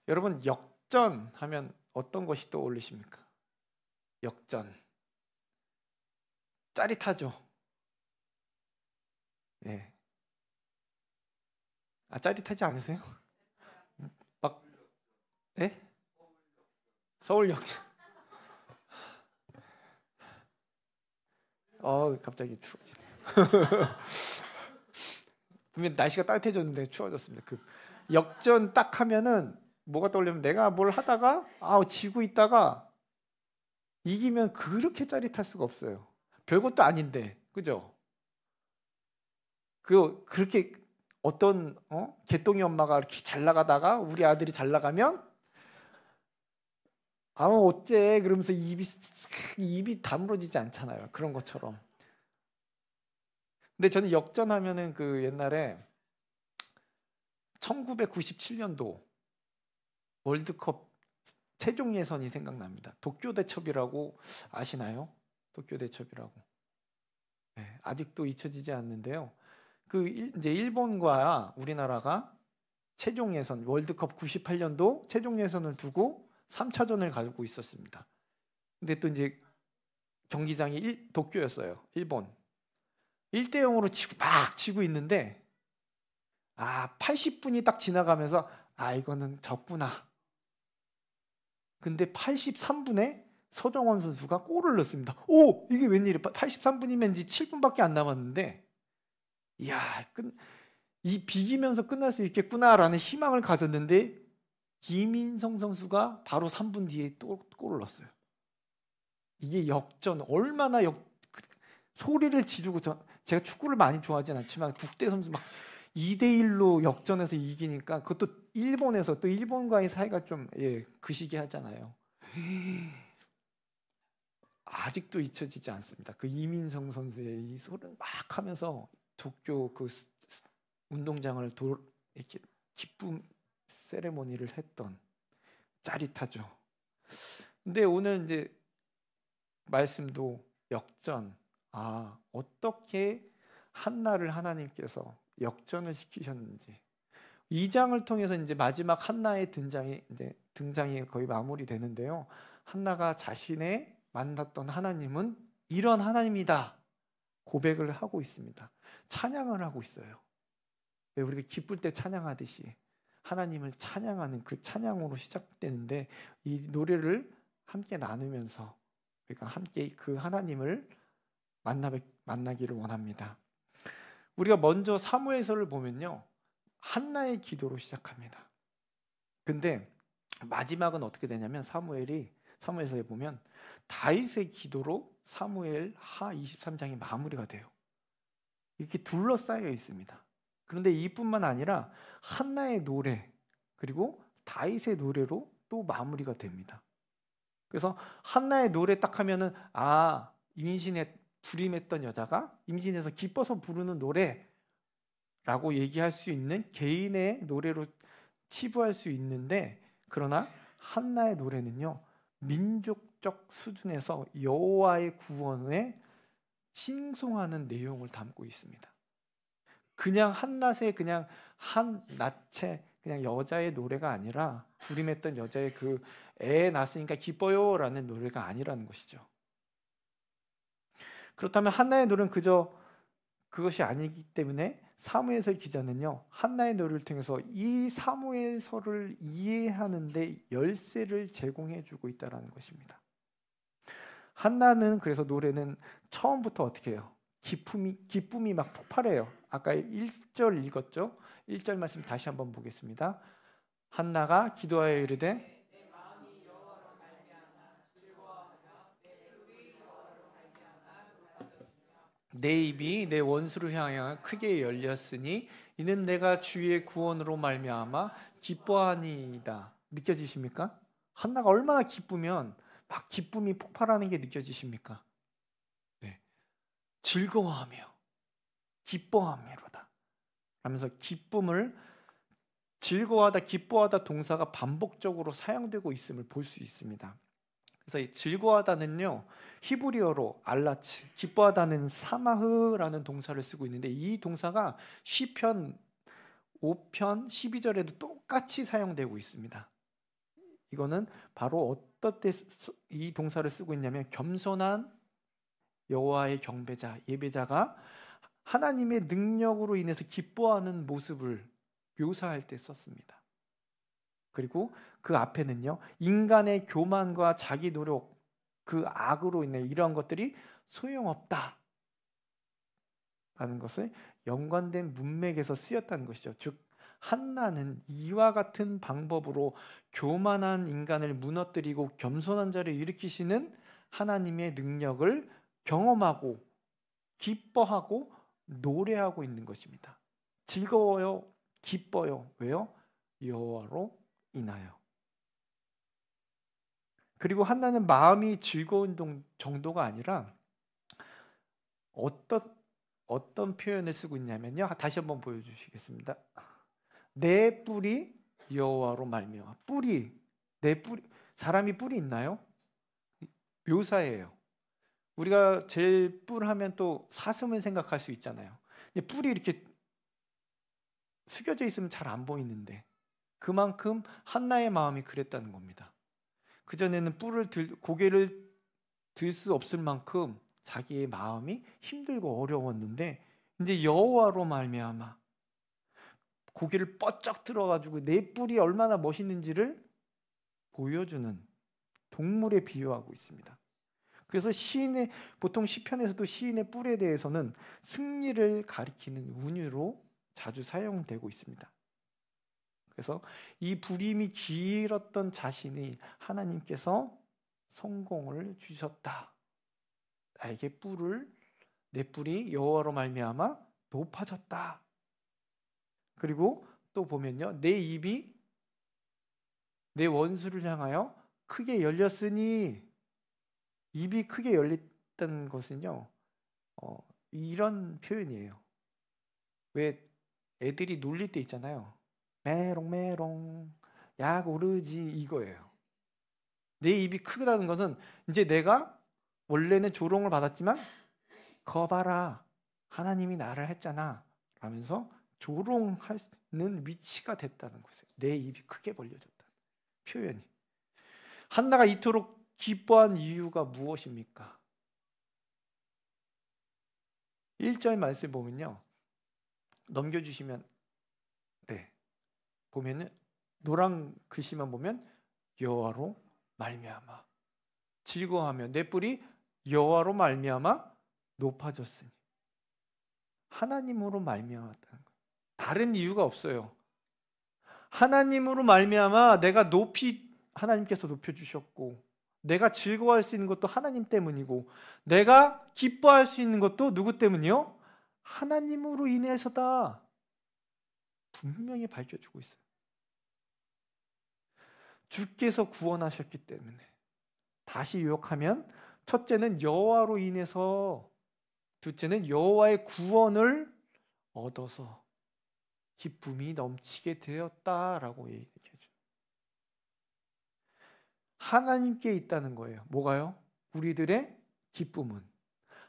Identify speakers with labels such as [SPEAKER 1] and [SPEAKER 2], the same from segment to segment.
[SPEAKER 1] 여러분 역전 하면 어떤 것이 떠올리십니까? 역전. 짜릿하죠. 네. 짜릿하지 않으세요? 막, 예? 서울 역전. 갑자기 추워지네요. 분명 날씨가 따뜻해졌는데 추워졌습니다. 그 역전 딱 하면은 뭐가 떠올리면 내가 뭘 하다가 지고 있다가 이기면 그렇게 짜릿할 수가 없어요. 별것도 아닌데, 그죠? 그렇게 어떤 개똥이 엄마가 이렇게 잘 나가다가 우리 아들이 잘 나가면 어째 그러면서 입이 다물어지지 않잖아요. 그런 것처럼. 근데 저는 역전하면은 그 옛날에 1997년도 월드컵 최종 예선이 생각납니다. 도쿄 대첩이라고 아시나요? 도쿄 대첩이라고. 네, 아직도 잊혀지지 않는데요. 이제 일본과 우리나라가 최종 예선 월드컵 98년도 최종 예선을 두고 3차전을 가지고 있었습니다. 근데 또 이제 경기장이 도쿄였어요. 일본. 1대 0으로 치고 있는데 80분이 딱 지나가면서 이거는 졌구나. 근데 83분에 서정원 선수가 골을 넣었습니다. 이게 웬일이야? 83분이면 이제 7분밖에 안 남았는데 이야, 이 비기면서 끝날 수 있겠구나라는 희망을 가졌는데 김인성 선수가 바로 3분 뒤에 또 골을 넣었어요. 이게 역전, 얼마나 소리를 지르고 제가 축구를 많이 좋아하진 않지만 국대 선수 막 2대1로 역전해서 이기니까 그것도 일본에서 또 일본과의 사이가 좀 그 시기 하잖아요. 아직도 잊혀지지 않습니다. 그 이민성 선수의 이 소리를 막 하면서 도쿄 그 운동장을 이렇게 기쁨 세레모니를 했던 짜릿하죠. 근데 오늘 이제 말씀도 역전. 어떻게 한나를 하나님께서 역전을 시키셨는지 2장을 통해서 이제 마지막 한나의 등장이 거의 마무리되는데요. 한나가 자신의 만났던 하나님은 이런 하나님이다 고백을 하고 있습니다. 찬양을 하고 있어요. 우리가 기쁠 때 찬양하듯이 하나님을 찬양하는 그 찬양으로 시작되는데 이 노래를 함께 나누면서 우리가 함께 그 하나님을 만나기를 원합니다. 우리가 먼저 사무엘서를 보면요, 한나의 기도로 시작합니다. 근데 마지막은 어떻게 되냐면 사무엘서에 보면 다윗의 기도로 사무엘 하 23장이 마무리가 돼요. 이렇게 둘러싸여 있습니다. 그런데 이뿐만 아니라 한나의 노래 그리고 다윗의 노래로 또 마무리가 됩니다. 그래서 한나의 노래 딱 하면은 임신에 불임했던 여자가 임신해서 기뻐서 부르는 노래라고 얘기할 수 있는 개인의 노래로 치부할 수 있는데, 그러나 한나의 노래는요 민족적 수준에서 여호와의 구원에 칭송하는 내용을 담고 있습니다. 그냥 한낮에 그냥 한낮에 그냥 여자의 노래가 아니라 불임했던 여자의 그 애 낳았으니까 기뻐요라는 노래가 아니라는 것이죠. 그렇다면 한나의 노래는 그저 그것이 아니기 때문에 사무엘서 기자는요 한나의 노래를 통해서 이 사무엘서를 이해하는데 열쇠를 제공해 주고 있다는 것입니다. 한나는 그래서 노래는 처음부터 어떻게 해요? 기쁨이 막 폭발해요. 아까 1절 읽었죠? 1절 말씀 다시 한번 보겠습니다. 한나가 기도하여 이르되 내 입이 내 원수를 향하여 크게 열렸으니 이는 내가 주의 구원으로 말미암아 기뻐하니이다. 느껴지십니까? 한나가 얼마나 기쁘면 막 기쁨이 폭발하는 게 느껴지십니까? 네. 즐거워하며 기뻐함이로다 하면서 기쁨을 즐거워하다 기뻐하다 동사가 반복적으로 사용되고 있음을 볼 수 있습니다. 그래서 이 즐거워하다는요 히브리어로 알라츠, 기뻐하다는 사마흐라는 동사를 쓰고 있는데 이 동사가 시편 5편 12절에도 똑같이 사용되고 있습니다. 이거는 바로 어떤 때 이 동사를 쓰고 있냐면 겸손한 여호와의 경배자, 예배자가 하나님의 능력으로 인해서 기뻐하는 모습을 묘사할 때 썼습니다. 그리고 그 앞에는요, 인간의 교만과 자기 노력, 그 악으로 인해 이러한 것들이 소용없다 라는 것을 연관된 문맥에서 쓰였다는 것이죠. 즉 한나는 이와 같은 방법으로 교만한 인간을 무너뜨리고 겸손한 자를 일으키시는 하나님의 능력을 경험하고 기뻐하고 노래하고 있는 것입니다. 즐거워요, 기뻐요. 왜요? 여호와로 인하여. 그리고 한나는 마음이 즐거운 정도가 아니라 어떤 표현을 쓰고 있냐면요. 다시 한번 보여주시겠습니다. 내 뿔이 여호와로 말미암아. 뿔이, 내 뿔이, 사람이 뿔이 있나요? 묘사예요. 우리가 제일 뿔 하면 또 사슴을 생각할 수 있잖아요. 뿔이 이렇게 숙여져 있으면 잘 안 보이는데 그만큼 한나의 마음이 그랬다는 겁니다. 그전에는 고개를 들 수 없을 만큼 자기의 마음이 힘들고 어려웠는데 이제 여호와로 말미암아 고개를 뻗쩍 들어가지고 내 뿔이 얼마나 멋있는지를 보여주는 동물에 비유하고 있습니다. 그래서 보통 시편에서도 시인의 뿔에 대해서는 승리를 가리키는 운유로 자주 사용되고 있습니다. 그래서 이 부림이 길었던 자신이 하나님께서 성공을 주셨다. 나에게 내 뿔이 여호와로 말미암아 높아졌다. 그리고 또 보면요, 내 입이 내 원수를 향하여 크게 열렸으니, 입이 크게 열렸다는 것은요, 이런 표현이에요. 왜 애들이 놀릴 때 있잖아요. 메롱메롱 약 오르지, 이거예요. 내 입이 크다는 것은 이제 내가 원래는 조롱을 받았지만 거봐라, 하나님이 나를 했잖아 라면서 조롱하는 위치가 됐다는 거예요. 내 입이 크게 벌려졌다는 표현이. 한나가 이토록 기뻐한 이유가 무엇입니까? 1절 말씀 보면요, 넘겨주시면, 네, 보면은 노란 글씨만 보면 여호와로 말미암아 즐거워하며 내 뿔이 여호와로 말미암아 높아졌으니, 하나님으로 말미암았다는 거예요. 다른 이유가 없어요. 하나님으로 말미암아 내가 하나님께서 높여주셨고, 내가 즐거워할 수 있는 것도 하나님 때문이고, 내가 기뻐할 수 있는 것도 누구 때문이요? 하나님으로 인해서다. 분명히 밝혀주고 있어요. 주께서 구원하셨기 때문에. 다시 요약하면 첫째는 여호와로 인해서, 둘째는 여호와의 구원을 얻어서 기쁨이 넘치게 되었다라고 얘기해 줍니다. 하나님께 있다는 거예요. 뭐가요? 우리들의 기쁨은.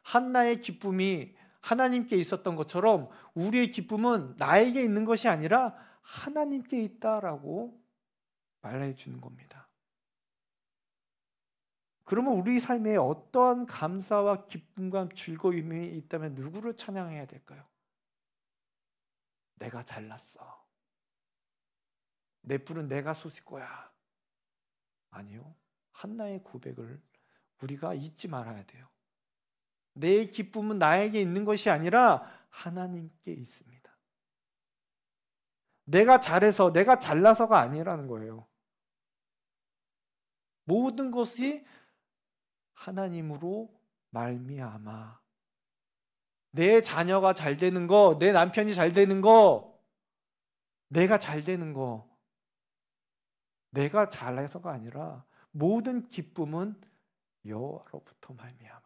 [SPEAKER 1] 한나의 기쁨이 하나님께 있었던 것처럼 우리의 기쁨은 나에게 있는 것이 아니라 하나님께 있다라고 말해 주는 겁니다. 그러면 우리 삶에 어떠한 감사와 기쁨과 즐거움이 있다면 누구를 찬양해야 될까요? 내가 잘났어. 내 뿔은 내가 솟을 거야. 아니요. 한나의 고백을 우리가 잊지 말아야 돼요. 내 기쁨은 나에게 있는 것이 아니라 하나님께 있습니다. 내가 잘해서, 내가 잘나서가 아니라는 거예요. 모든 것이 하나님으로 말미암아. 내 자녀가 잘 되는 거, 내 남편이 잘 되는 거, 내가 잘 되는 거, 내가 잘해서가 아니라 모든 기쁨은 여호와로부터 말미암아.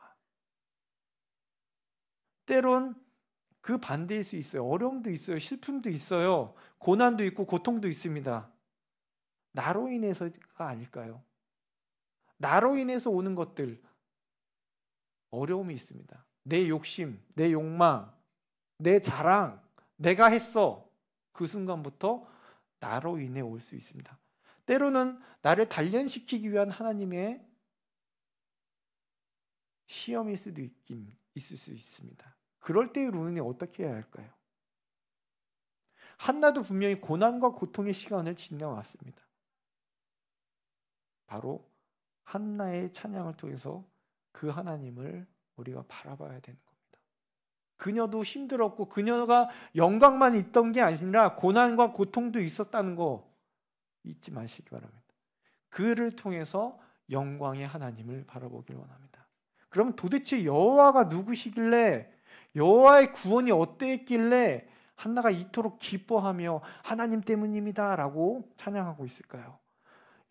[SPEAKER 1] 때론 그 반대일 수 있어요. 어려움도 있어요. 슬픔도 있어요. 고난도 있고 고통도 있습니다. 나로 인해서가 아닐까요? 나로 인해서 오는 것들, 어려움이 있습니다. 내 욕심, 내 욕망, 내 자랑, 내가 했어. 그 순간부터 나로 인해 올 수 있습니다. 때로는 나를 단련시키기 위한 하나님의 시험일 수도 있을 수 있습니다. 그럴 때의 르우는 어떻게 해야 할까요? 한나도 분명히 고난과 고통의 시간을 지나왔습니다. 바로 한나의 찬양을 통해서 그 하나님을 우리가 바라봐야 되는 겁니다. 그녀도 힘들었고 그녀가 영광만 있던 게 아니라 고난과 고통도 있었다는 거 잊지 마시기 바랍니다. 그를 통해서 영광의 하나님을 바라보길 원합니다. 그럼 도대체 여호와가 누구시길래, 여호와의 구원이 어땠길래 한나가 이토록 기뻐하며 하나님 때문입니다 라고 찬양하고 있을까요?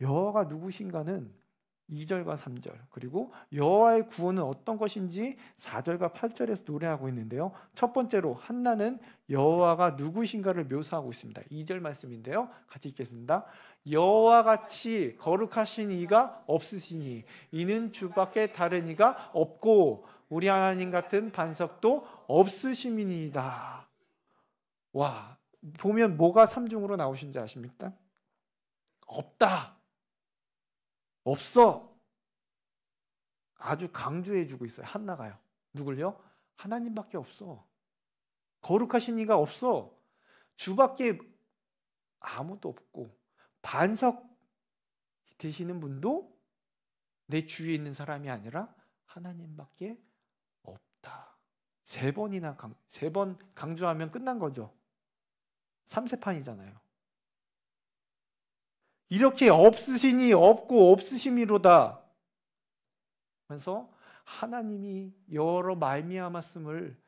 [SPEAKER 1] 여호와가 누구신가는 2절과 3절, 그리고 여호와의 구원은 어떤 것인지 4절과 8절에서 노래하고 있는데요. 첫 번째로 한나는 여호와가 누구신가를 묘사하고 있습니다. 2절 말씀인데요. 같이 읽겠습니다. 여호와 같이 거룩하신 이가 없으시니 이는 주밖에 다른 이가 없고 우리 하나님 같은 반석도 없으심이니이다. 와, 보면 뭐가 3중으로 나오신지 아십니까? 없다, 없어. 아주 강조해주고 있어요. 한나가요. 누굴요? 하나님밖에 없어. 거룩하신 이가 없어. 주밖에 아무도 없고 반석 되시는 분도 내 주위에 있는 사람이 아니라 하나님밖에 없다. 세 번 강조하면 끝난 거죠. 3세판이잖아요. 이렇게 없으시니 없고 없으심이로다 하면서 하나님이 여러 말미암았음을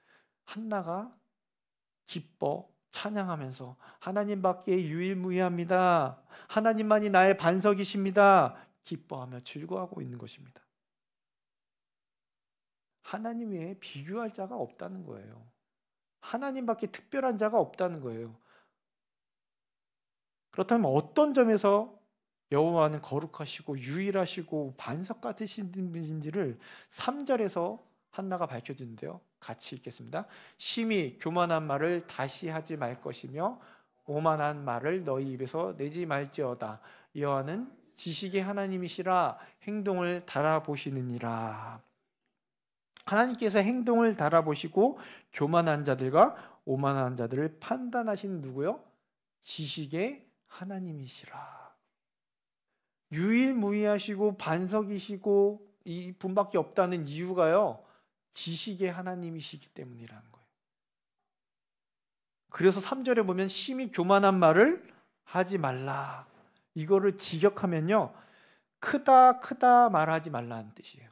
[SPEAKER 1] 한나가 기뻐 찬양하면서 하나님밖에 유일무이합니다. 하나님만이 나의 반석이십니다. 기뻐하며 즐거워하고 있는 것입니다. 하나님 외에 비교할 자가 없다는 거예요. 하나님밖에 특별한 자가 없다는 거예요. 그렇다면 어떤 점에서 여호와는 거룩하시고 유일하시고 반석 같으신 분인지를 3절에서 한나가 밝혀지는데요. 같이 읽겠습니다. 심히 교만한 말을 다시 하지 말 것이며 오만한 말을 너희 입에서 내지 말지어다. 여호와는 지식의 하나님이시라 행동을 달아보시느니라. 하나님께서 행동을 달아보시고 교만한 자들과 오만한 자들을 판단하시는 누구요? 지식의 하나님이시라. 유일무이하시고 반석이시고 이 분밖에 없다는 이유가요, 지식의 하나님이시기 때문이라는 거예요. 그래서 3절에 보면 심히 교만한 말을 하지 말라. 이거를 직역하면요, 크다 말하지 말라는 뜻이에요.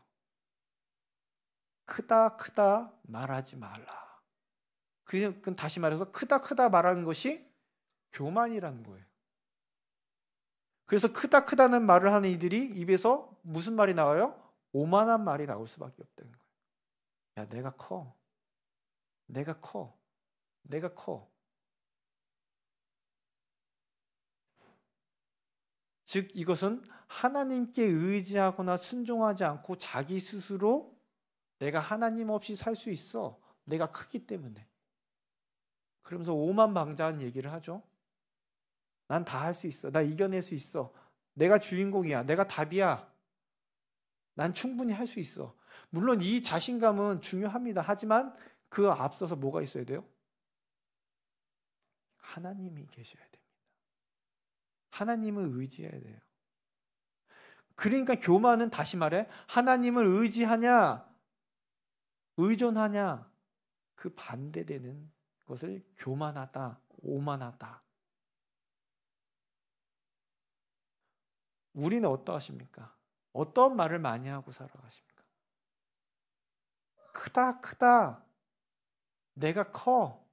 [SPEAKER 1] 크다 말하지 말라. 그건 다시 말해서 크다 말하는 것이 교만이라는 거예요. 그래서 크다는 말을 하는 이들이 입에서 무슨 말이 나와요? 오만한 말이 나올 수밖에 없다는 거예요. 야, 내가 커. 즉 이것은 하나님께 의지하거나 순종하지 않고 자기 스스로 내가 하나님 없이 살 수 있어. 내가 크기 때문에. 그러면서 오만방자한 얘기를 하죠. 난 다 할 수 있어. 나 이겨낼 수 있어. 내가 주인공이야. 내가 답이야. 난 충분히 할 수 있어. 물론 이 자신감은 중요합니다. 하지만 그 앞서서 뭐가 있어야 돼요? 하나님이 계셔야 됩니다. 하나님을 의지해야 돼요. 그러니까 교만은 다시 말해 하나님을 의지하냐 의존하냐 그 반대되는 것을 교만하다, 오만하다. 우리는 어떠하십니까? 어떤 말을 많이 하고 살아가십니까? 크다. 내가 커.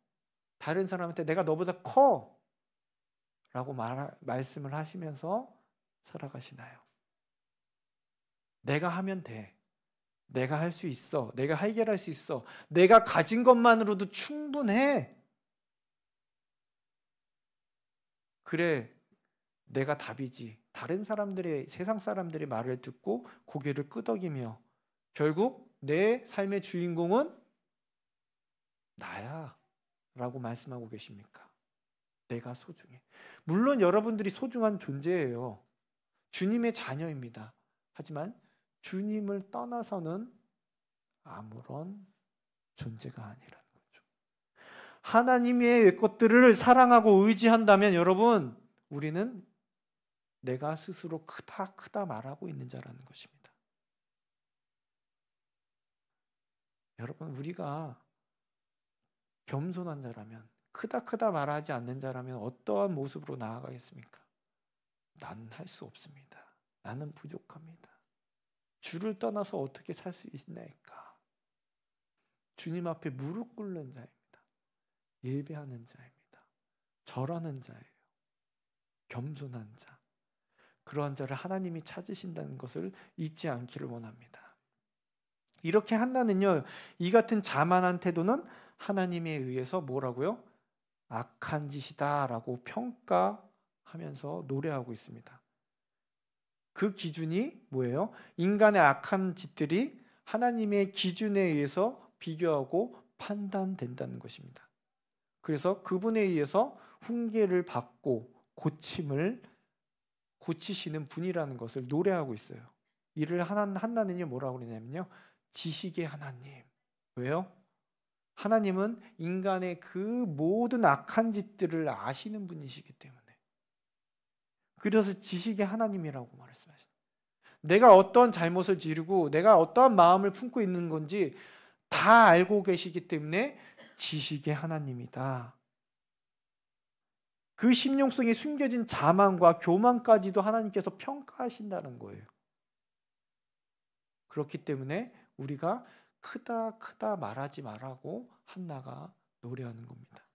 [SPEAKER 1] 다른 사람한테 내가 너보다 커. 라고 말씀을 하시면서 살아가시나요? 내가 하면 돼. 내가 할 수 있어. 내가 해결할 수 있어. 내가 가진 것만으로도 충분해. 그래, 내가 답이지. 다른 사람들의, 세상 사람들의 말을 듣고 고개를 끄덕이며 결국 내 삶의 주인공은 나야 라고 말씀하고 계십니까? 내가 소중해. 물론 여러분들이 소중한 존재예요. 주님의 자녀입니다. 하지만 주님을 떠나서는 아무런 존재가 아니라는 거죠. 하나님의 것들을 사랑하고 의지한다면 여러분, 우리는 내가 스스로 크다 말하고 있는 자라는 것입니다. 여러분, 우리가 겸손한 자라면, 크다 말하지 않는 자라면 어떠한 모습으로 나아가겠습니까? 나는 할 수 없습니다. 나는 부족합니다. 주를 떠나서 어떻게 살 수 있나이까? 주님 앞에 무릎 꿇는 자입니다. 예배하는 자입니다. 절하는 자예요. 겸손한 자. 그러한 자를 하나님이 찾으신다는 것을 잊지 않기를 원합니다. 이렇게 한나는요, 이 같은 자만한 태도는 하나님에 의해서 뭐라고요? 악한 짓이다 라고 평가하면서 노래하고 있습니다. 그 기준이 뭐예요? 인간의 악한 짓들이 하나님의 기준에 의해서 비교하고 판단된다는 것입니다. 그래서 그분에 의해서 훈계를 받고 고치시는 분이라는 것을 노래하고 있어요. 이를 한나는요 뭐라고 그러냐면요, 지식의 하나님. 왜요? 하나님은 인간의 그 모든 악한 짓들을 아시는 분이시기 때문에. 그래서 지식의 하나님이라고 말씀하십니다. 내가 어떤 잘못을 지르고 내가 어떠한 마음을 품고 있는 건지 다 알고 계시기 때문에 지식의 하나님이다. 그 심령속에 숨겨진 자만과 교만까지도 하나님께서 평가하신다는 거예요. 그렇기 때문에 우리가 크다 말하지 말라고 한나가 노래하는 겁니다.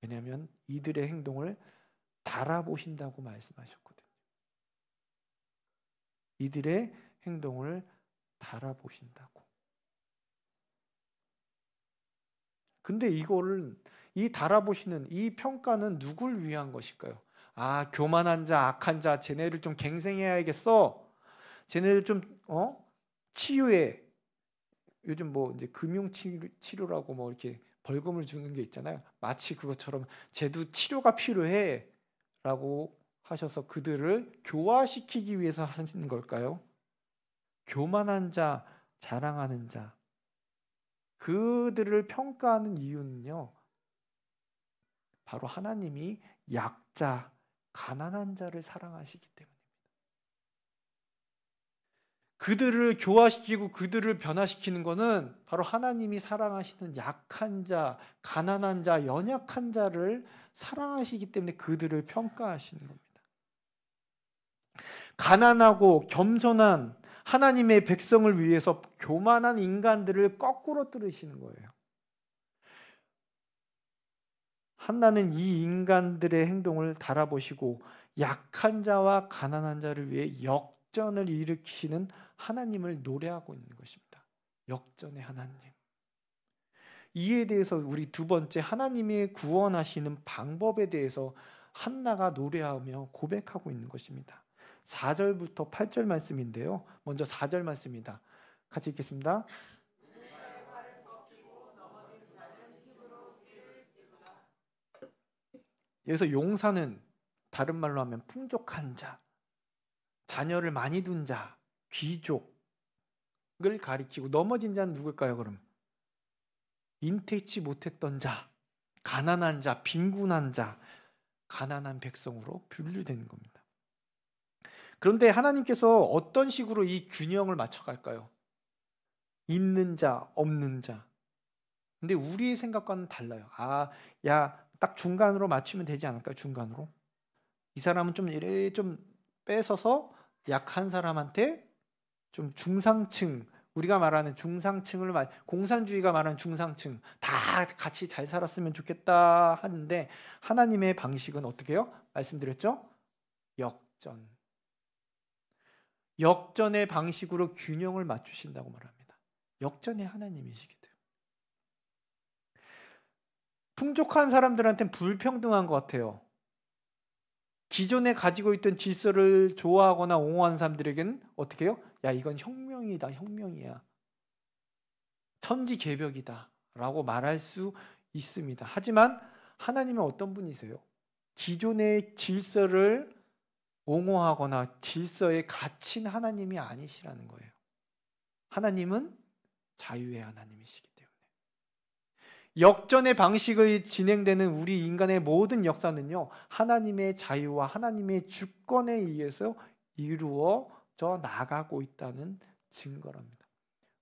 [SPEAKER 1] 왜냐하면 이들의 행동을 달아보신다고 말씀하셨거든요. 이들의 행동을 달아보신다고. 근데 이 달아보시는 이 평가는 누굴 위한 것일까요? 아, 교만한 자, 악한 자, 쟤네를 좀 갱생해야겠어. 쟤네를 좀 치유해. 요즘 뭐 이제 금융 치료라고 뭐 이렇게 벌금을 주는 게 있잖아요. 마치 그것처럼 쟤도 치료가 필요해라고 하셔서 그들을 교화시키기 위해서 하신 걸까요? 교만한 자, 자랑하는 자, 그들을 평가하는 이유는요, 바로 하나님이 약자, 가난한 자를 사랑하시기 때문입니다. 그들을 교화시키고 그들을 변화시키는 것은 바로 하나님이 사랑하시는 약한 자, 가난한 자, 연약한 자를 사랑하시기 때문에 그들을 평가하시는 겁니다. 가난하고 겸손한 하나님의 백성을 위해서 교만한 인간들을 거꾸로 들으시는 거예요. 한나는 이 인간들의 행동을 달아보시고 약한 자와 가난한 자를 위해 역전을 일으키시는 하나님을 노래하고 있는 것입니다. 역전의 하나님. 이에 대해서 우리 두 번째, 하나님의 구원하시는 방법에 대해서 한나가 노래하며 고백하고 있는 것입니다. 4절부터 8절 말씀인데요. 먼저 4절 말씀입니다. 같이 읽겠습니다. 여기서 용사는 다른 말로 하면 풍족한 자, 자녀를 많이 둔 자, 귀족을 가리키고, 넘어진 자는 누굴까요? 그럼 인태치 못했던 자, 가난한 자, 빈곤한 자, 가난한 백성으로 분류되는 겁니다. 그런데 하나님께서 어떤 식으로 이 균형을 맞춰갈까요? 있는 자, 없는 자. 근데 우리의 생각과는 달라요. 딱 중간으로 맞추면 되지 않을까요? 중간으로. 이 사람은 좀 뺏어서 약한 사람한테 좀 중상층, 우리가 말하는 중상층을 공산주의가 말하는 중상층 다 같이 잘 살았으면 좋겠다 하는데, 하나님의 방식은 어떻게 해요? 말씀드렸죠? 역전의 방식으로 균형을 맞추신다고 말합니다. 역전의 하나님이시기 때문에. 풍족한 사람들한테는 불평등한 것 같아요. 기존에 가지고 있던 질서를 좋아하거나 옹호하는 사람들에게는 어떻게 해요? 야, 이건 혁명이다, 혁명이야. 천지개벽이다 라고 말할 수 있습니다. 하지만 하나님은 어떤 분이세요? 기존의 질서를 옹호하거나 질서에 갇힌 하나님이 아니시라는 거예요. 하나님은 자유의 하나님이시기 때문에. 역전의 방식을 진행되는 우리 인간의 모든 역사는요, 하나님의 자유와 하나님의 주권에 의해서 이루어져 나가고 있다는 증거랍니다.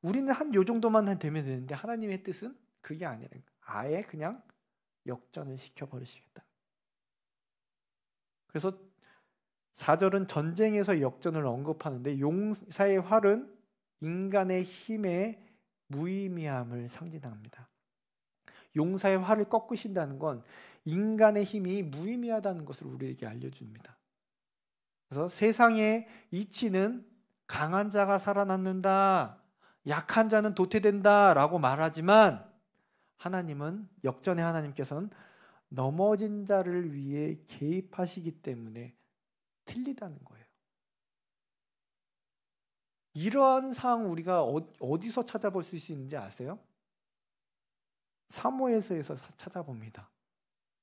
[SPEAKER 1] 우리는 한 요 정도만 되면 되는데 하나님의 뜻은 그게 아니라 아예 그냥 역전을 시켜버리시겠다. 그래서 4절은 전쟁에서 역전을 언급하는데 용사의 활은 인간의 힘의 무의미함을 상징합니다. 용사의 활을 꺾으신다는 건 인간의 힘이 무의미하다는 것을 우리에게 알려줍니다. 그래서 세상의 이치는 강한 자가 살아남는다, 약한 자는 도태된다 라고 말하지만 하나님은, 역전의 하나님께서는 넘어진 자를 위해 개입하시기 때문에 틀리다는 거예요. 이러한 사항 우리가 어디서 찾아볼 수 있는지 아세요? 사무엘서에서 찾아봅니다.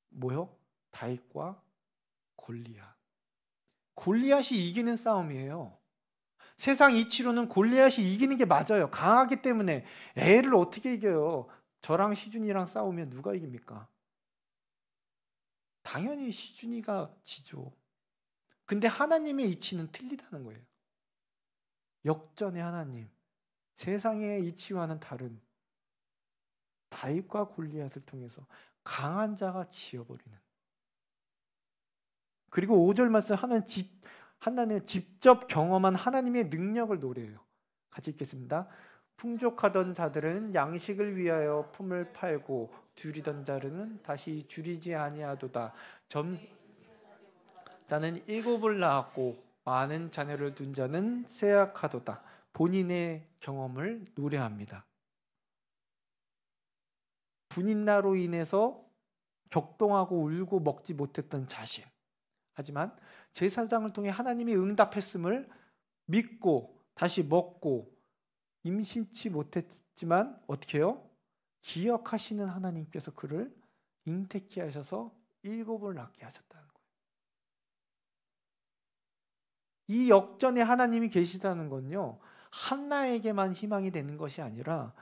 [SPEAKER 1] 뭐요? 다윗과 골리앗. 골리앗이 이기는 싸움이에요. 세상 이치로는 골리앗이 이기는 게 맞아요. 강하기 때문에. 애를 어떻게 이겨요? 저랑 시준이랑 싸우면 누가 이깁니까? 당연히 시준이가 지죠. 근데 하나님의 이치는 틀리다는 거예요. 역전의 하나님, 세상의 이치와는 다른 다윗과 골리앗을 통해서 강한 자가 지어버리는. 그리고 5절 말씀 하나는 직접 경험한 하나님의 능력을 노래해요. 같이 읽겠습니다. 풍족하던 자들은 양식을 위하여 품을 팔고 줄이던 자들은 다시 줄이지 아니하도다. 자는 7을 낳았고 많은 자녀를 둔 자는 쇠약하도다. 본인의 경험을 노래합니다. 분인나로 인해서 격동하고 울고 먹지 못했던 자신. 하지만 제사장을 통해 하나님이 응답했음을 믿고 다시 먹고 임신치 못했지만 어떻게 해요? 기억하시는 하나님께서 그를 잉태케 하셔서 7을 낳게 하셨다는 거예요. 이 역전의 하나님이 계시다는 건요, 한나에게만 희망이 되는 것이 아니라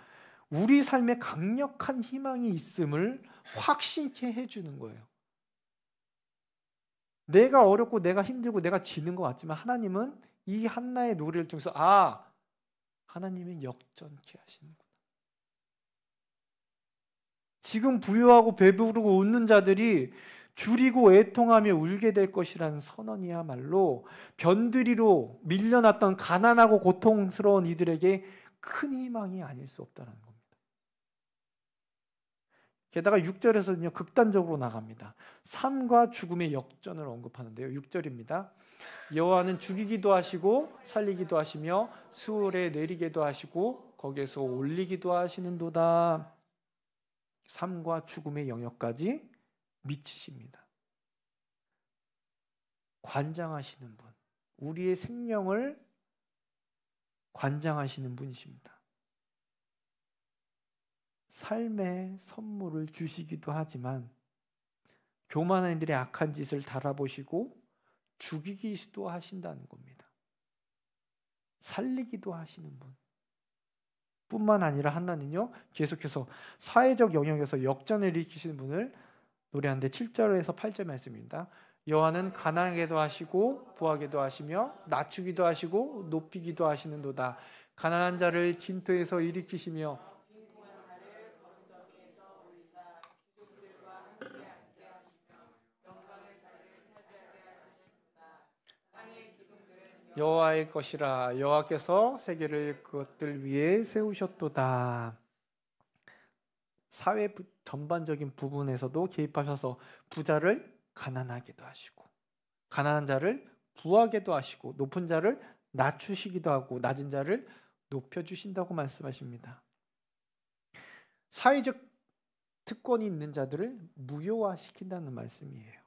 [SPEAKER 1] 우리 삶에 강력한 희망이 있음을 확신케 해주는 거예요. 내가 어렵고 내가 힘들고 내가 지는 것 같지만 하나님은 이 한나의 노래를 통해서 하나님은 역전케 하시는구나. 지금 부유하고 배부르고 웃는 자들이 줄이고 애통하며 울게 될 것이라는 선언이야말로 변두리로 밀려났던 가난하고 고통스러운 이들에게 큰 희망이 아닐 수 없다는 겁니다. 게다가 6절에서는요, 극단적으로 나갑니다. 삶과 죽음의 역전을 언급하는데요. 6절입니다. 여호와는 죽이기도 하시고 살리기도 하시며 수월에 내리기도 하시고 거기에서 올리기도 하시는도다. 삶과 죽음의 영역까지 미치십니다. 관장하시는 분, 우리의 생명을 관장하시는 분이십니다. 삶의 선물을 주시기도 하지만 교만한 이들의 악한 짓을 달아보시고 죽이기도 하신다는 겁니다. 살리기도 하시는 분 뿐만 아니라 하나는요, 계속해서 사회적 영역에서 역전을 일으키시는 분을 노래하는데 7절에서 8절 말씀입니다. 여호와는 가난하게도 하시고 부하게도 하시며 낮추기도 하시고 높이기도 하시는도다. 가난한 자를 진토에서 일으키시며 여호와의 것이라. 여호와께서 세계를 그것들 위에 세우셨도다. 사회 전반적인 부분에서도 개입하셔서 부자를 가난하게도 하시고 가난한 자를 부하게도 하시고 높은 자를 낮추시기도 하고 낮은 자를 높여주신다고 말씀하십니다. 사회적 특권이 있는 자들을 무효화시킨다는 말씀이에요.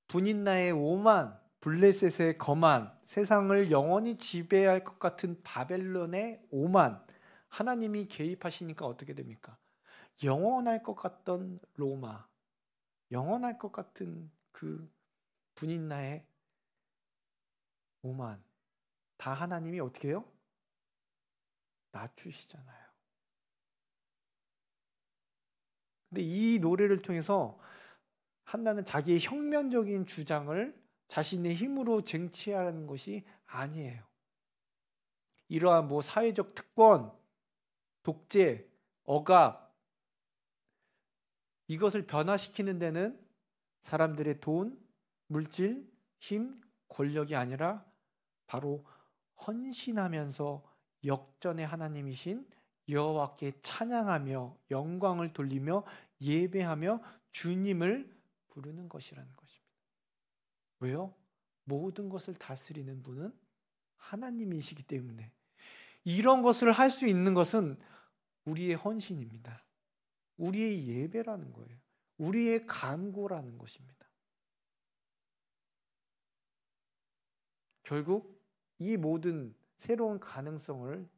[SPEAKER 1] 분인나의 오만, 블레셋의 거만, 세상을 영원히 지배할 것 같은 바벨론의 오만, 하나님이 개입하시니까 어떻게 됩니까? 영원할 것 같던 로마, 영원할 것 같은 그 분인나의 오만 다 하나님이 어떻게 해요? 낮추시잖아요. 근데 이 노래를 통해서 한나는 자기의 혁명적인 주장을 자신의 힘으로 쟁취하는 것이 아니에요. 이러한 뭐 사회적 특권, 독재, 억압 이것을 변화시키는 데는 사람들의 돈, 물질, 힘, 권력이 아니라 바로 헌신하면서 역전의 하나님이신 여호와께 찬양하며 영광을 돌리며 예배하며 주님을 부르는 것이라는 것입니다. 왜요? 모든 것을 다스리는 분은 하나님이시기 때문에 이런 것을 할 수 있는 것은 우리의 헌신입니다. 우리의 예배라는 거예요. 우리의 간구라는 것입니다. 결국 이 모든 새로운 가능성을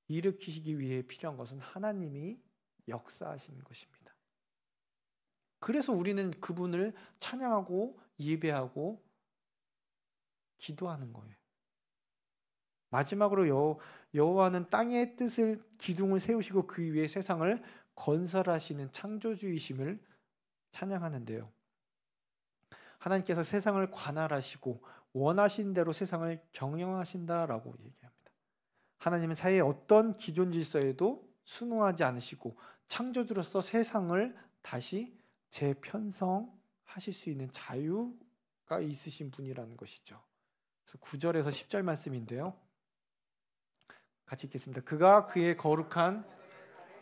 [SPEAKER 1] 일으키시기 위해 필요한 것은 하나님이 역사하시는 것입니다. 그래서 우리는 그분을 찬양하고 예배하고 기도하는 거예요. 마지막으로 여호와는 땅의 뜻을 기둥을 세우시고 그 위에 세상을 건설하시는 창조주이심을 찬양하는데요. 하나님께서 세상을 관할하시고 원하신 대로 세상을 경영하신다라고 얘기합니다. 하나님은 사회의 어떤 기존 질서에도 순응하지 않으시고 창조주로서 세상을 다시 재편성하실 수 있는 자유가 있으신 분이라는 것이죠. 그래서 9절에서 10절 말씀인데요. 같이 읽겠습니다. 그가 그의 거룩한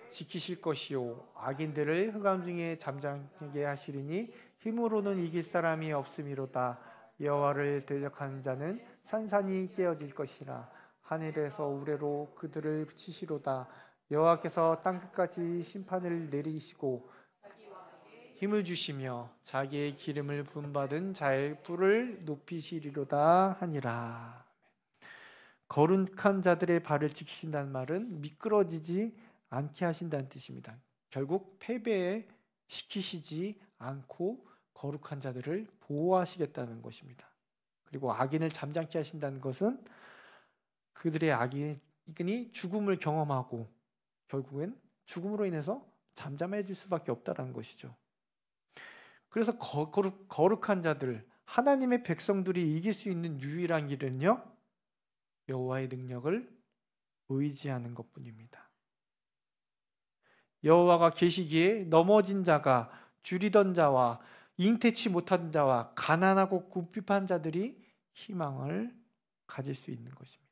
[SPEAKER 1] 지키실 것이요 악인들을 흑암 중에 잠잠게 하시리니 힘으로는 이길 사람이 없음이로다. 여호와를 대적하는 자는 산산이 깨어질 것이라. 하늘에서 우레로 그들을 치시로다. 여호와께서 땅끝까지 심판을 내리시고 힘을 주시며 자기의 기름을 부음받은 자의 뿔을 높이시리로다 하니라. 거룩한 자들의 발을 지키신다는 말은 미끄러지지 않게 하신다는 뜻입니다. 결국 패배 시키시지 않고 거룩한 자들을 보호하시겠다는 것입니다. 그리고 악인을 잠잠케 하신다는 것은 그들의 악인이 죽음을 경험하고 결국엔 죽음으로 인해서 잠잠해질 수밖에 없다는 것이죠. 그래서 거룩한 자들, 하나님의 백성들이 이길 수 있는 유일한 길은요, 여호와의 능력을 의지하는 것뿐입니다. 여호와가 계시기에 넘어진 자가, 줄이던 자와 잉태치 못한 자와 가난하고 궁핍한 자들이 희망을 가질 수 있는 것입니다.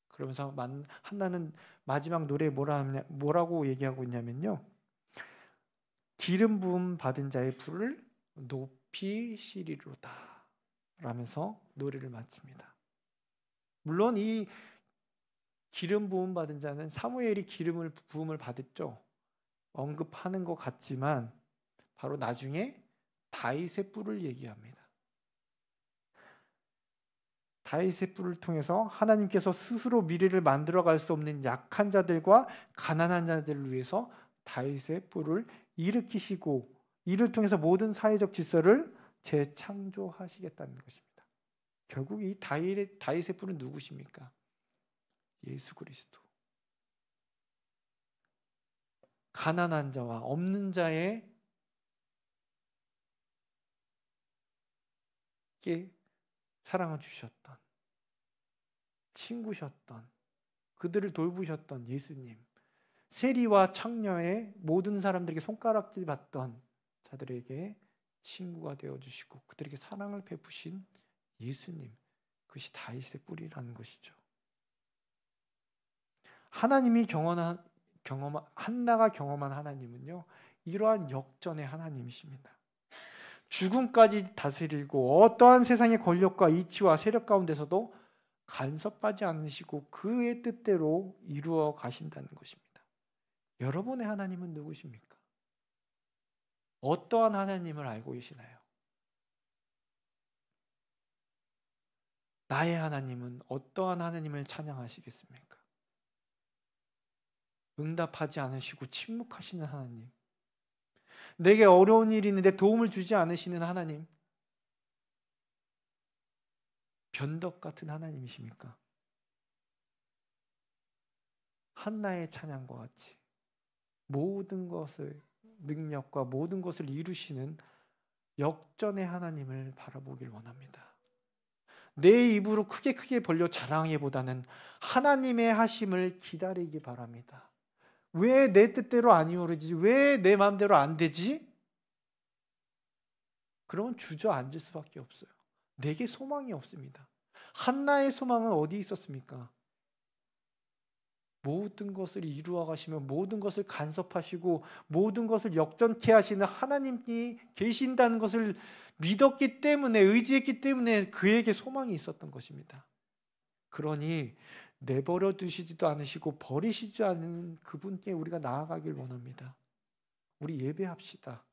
[SPEAKER 1] 그러면서 한나는 마지막 노래에 뭐라고 얘기하고 있냐면요, 기름 부음 받은 자의 불을 높이시리로다 라면서 노래를 마칩니다. 물론 이 기름 부음 받은 자는 사무엘이 부음을 받았죠. 언급하는 것 같지만 바로 나중에 다윗의 뿔을 얘기합니다. 다윗의 뿔을 통해서 하나님께서 스스로 미래를 만들어갈 수 없는 약한 자들과 가난한 자들을 위해서 다윗의 뿔을 일으키시고 이를 통해서 모든 사회적 질서를 재창조하시겠다는 것입니다. 결국 이 다윗의 뿔은 누구십니까? 예수 그리스도. 가난한 자와 없는 자에게 사랑을 주셨던, 친구셨던, 그들을 돌보셨던 예수님, 세리와 창녀의 모든 사람들에게 손가락질 받던 자들에게 친구가 되어주시고 그들에게 사랑을 베푸신 예수님, 그것이 다윗의 뿔이라는 것이죠. 하나님이 한나가 경험한 하나님은요, 이러한 역전의 하나님이십니다. 죽음까지 다스리고 어떠한 세상의 권력과 이치와 세력 가운데서도 간섭하지 않으시고 그의 뜻대로 이루어 가신다는 것입니다. 여러분의 하나님은 누구십니까? 어떠한 하나님을 알고 계시나요? 나의 하나님은 어떠한 하나님을 찬양하시겠습니까? 응답하지 않으시고 침묵하시는 하나님, 내게 어려운 일이 있는데 도움을 주지 않으시는 하나님, 변덕 같은 하나님이십니까? 한나의 찬양과 같이 모든 것을 능력과 모든 것을 이루시는 역전의 하나님을 바라보길 원합니다. 내 입으로 크게 벌려 자랑하기보다는 하나님의 하심을 기다리기 바랍니다. 왜 내 뜻대로 안 이루어지지? 왜 내 마음대로 안 되지? 그러면 주저앉을 수밖에 없어요. 내게 소망이 없습니다. 한나의 소망은 어디 있었습니까? 모든 것을 이루어 가시며 모든 것을 간섭하시고 모든 것을 역전케 하시는 하나님이 계신다는 것을 믿었기 때문에, 의지했기 때문에 그에게 소망이 있었던 것입니다. 그러니 내버려 두시지도 않으시고 버리시지 않은 그분께 우리가 나아가길 원합니다. 우리 예배합시다.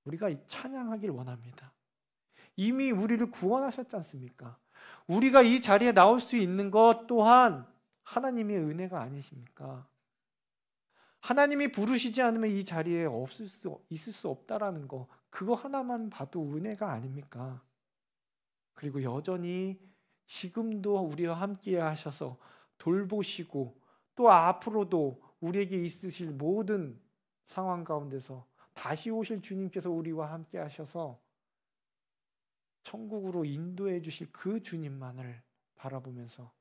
[SPEAKER 1] 우리가 찬양하길 원합니다. 이미 우리를 구원하셨지 않습니까? 우리가 이 자리에 나올 수 있는 것 또한 하나님의 은혜가 아니십니까? 하나님이 부르시지 않으면 이 자리에 있을 수 없다라는 거, 그거 하나만 봐도 은혜가 아닙니까? 그리고 여전히 지금도 우리와 함께 하셔서 돌보시고 또 앞으로도 우리에게 있으실 모든 상황 가운데서 다시 오실 주님께서 우리와 함께 하셔서 천국으로 인도해 주실 그 주님만을 바라보면서,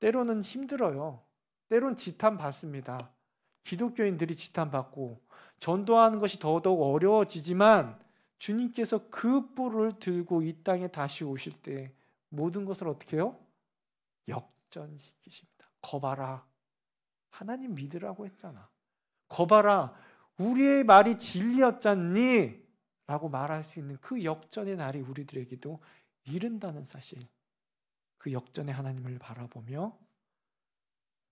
[SPEAKER 1] 때로는 힘들어요. 때로는 지탄받습니다. 기독교인들이 지탄받고 전도하는 것이 더더욱 어려워지지만 주님께서 그 뿔을 들고 이 땅에 다시 오실 때 모든 것을 어떻게 해요? 역전시키십니다. 거봐라, 하나님 믿으라고 했잖아. 거봐라, 우리의 말이 진리였잖니? 라고 말할 수 있는 그 역전의 날이 우리들에게도 이른다는 사실, 그 역전의 하나님을 바라보며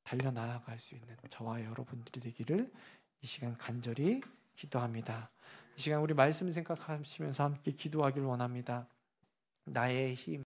[SPEAKER 1] 달려나아갈 수 있는 저와 여러분들이 되기를 이 시간 간절히 기도합니다. 이 시간 우리 말씀 생각하시면서 함께 기도하기를 원합니다. 나의 힘,